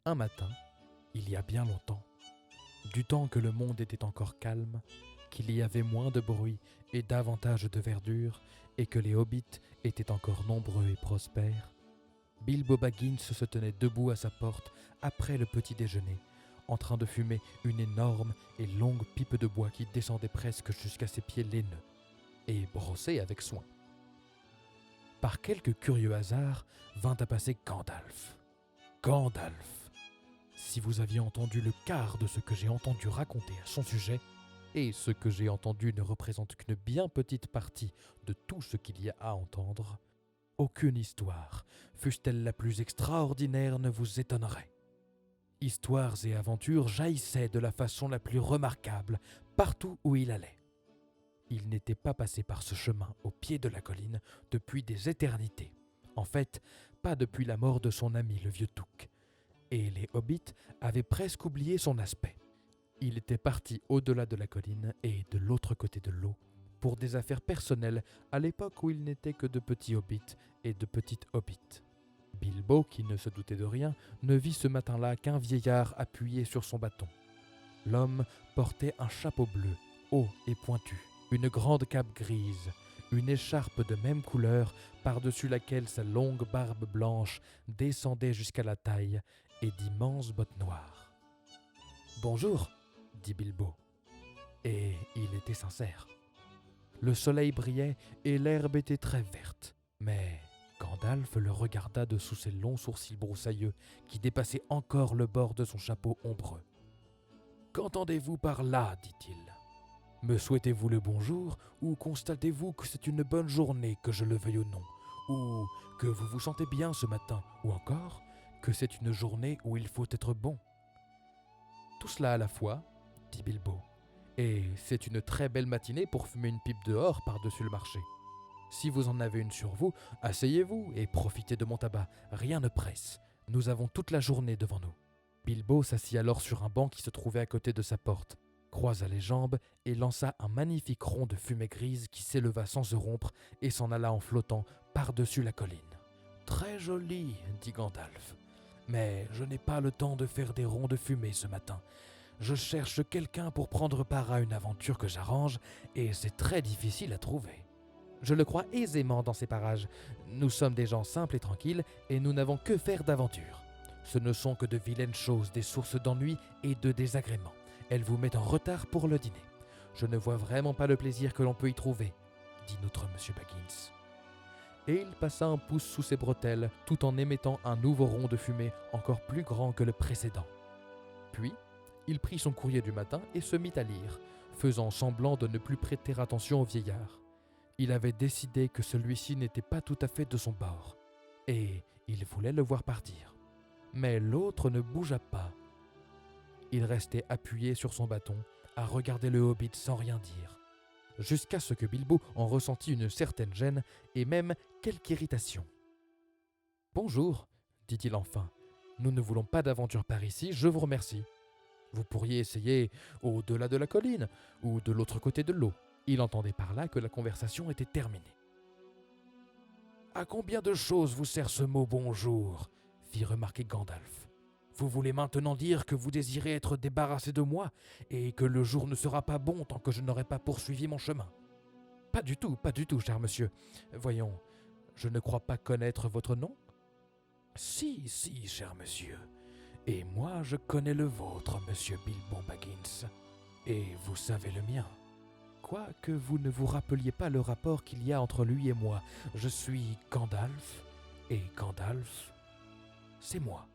Un matin, il y a bien longtemps, du temps que le monde était encore calme, qu'il y avait moins de bruit et davantage de verdure, et que les hobbits étaient encore nombreux et prospères, Bilbo Baggins se tenait debout à sa porte après le petit déjeuner, en train de fumer une énorme et longue pipe de bois qui descendait presque jusqu'à ses pieds laineux, et brossée avec soin. Par quelque curieux hasard, vint à passer Gandalf. Gandalf! Si vous aviez entendu le quart de ce que j'ai entendu raconter à son sujet, et ce que j'ai entendu ne représente qu'une bien petite partie de tout ce qu'il y a à entendre, aucune histoire, fût-elle la plus extraordinaire, ne vous étonnerait. Histoires et aventures jaillissaient de la façon la plus remarquable partout où il allait. Il n'était pas passé par ce chemin au pied de la colline depuis des éternités. En fait, pas depuis la mort de son ami le vieux Touc. Et les hobbits avaient presque oublié son aspect. Il était parti au-delà de la colline et de l'autre côté de l'eau pour des affaires personnelles à l'époque où il n'était que de petits hobbits et de petites hobbits. Bilbo, qui ne se doutait de rien, ne vit ce matin-là qu'un vieillard appuyé sur son bâton. L'homme portait un chapeau bleu, haut et pointu, une grande cape grise, une écharpe de même couleur par-dessus laquelle sa longue barbe blanche descendait jusqu'à la taille, et d'immenses bottes noires. « Bonjour » dit Bilbo. Et il était sincère. Le soleil brillait et l'herbe était très verte, mais Gandalf le regarda de sous ses longs sourcils broussailleux qui dépassaient encore le bord de son chapeau ombreux. « Qu'entendez-vous par là » dit-il. « Me souhaitez-vous le bonjour ou constatez-vous que c'est une bonne journée, que je le veuille ou non, ou que vous vous sentez bien ce matin, ou encore que c'est une journée où il faut être bon ?»« Tout cela à la fois, » dit Bilbo, « et c'est une très belle matinée pour fumer une pipe dehors par-dessus le marché. Si vous en avez une sur vous, asseyez-vous et profitez de mon tabac, rien ne presse, nous avons toute la journée devant nous. » Bilbo s'assit alors sur un banc qui se trouvait à côté de sa porte, croisa les jambes et lança un magnifique rond de fumée grise qui s'éleva sans se rompre et s'en alla en flottant par-dessus la colline. « Très joli, » dit Gandalf, « mais je n'ai pas le temps de faire des ronds de fumée ce matin. Je cherche quelqu'un pour prendre part à une aventure que j'arrange et c'est très difficile à trouver. Je le crois aisément dans ces parages. Nous sommes des gens simples et tranquilles et nous n'avons que faire d'aventures. Ce ne sont que de vilaines choses, des sources d'ennui et de désagréments. Elles vous mettent en retard pour le dîner. Je ne vois vraiment pas le plaisir que l'on peut y trouver, dit notre monsieur Baggins. Et il passa un pouce sous ses bretelles tout en émettant un nouveau rond de fumée encore plus grand que le précédent. Puis, il prit son courrier du matin et se mit à lire, faisant semblant de ne plus prêter attention au vieillard. Il avait décidé que celui-ci n'était pas tout à fait de son bord, et il voulait le voir partir. Mais l'autre ne bougea pas. Il restait appuyé sur son bâton, à regarder le hobbit sans rien dire, jusqu'à ce que Bilbo en ressentit une certaine gêne et même quelque irritation. « Bonjour, dit-il enfin. Nous ne voulons pas d'aventure par ici, je vous remercie. Vous pourriez essayer au-delà de la colline ou de l'autre côté de l'eau. » Il entendait par là que la conversation était terminée. « À combien de choses vous sert ce mot « bonjour » fit remarquer Gandalf. « Vous voulez maintenant dire que vous désirez être débarrassé de moi et que le jour ne sera pas bon tant que je n'aurai pas poursuivi mon chemin. » « pas du tout, cher monsieur. Voyons, je ne crois pas connaître votre nom. »« Si, cher monsieur. Et moi, je connais le vôtre, monsieur Bilbo Baggins. Et vous savez le mien. Quoique vous ne vous rappeliez pas le rapport qu'il y a entre lui et moi, je suis Gandalf, et Gandalf, c'est moi. »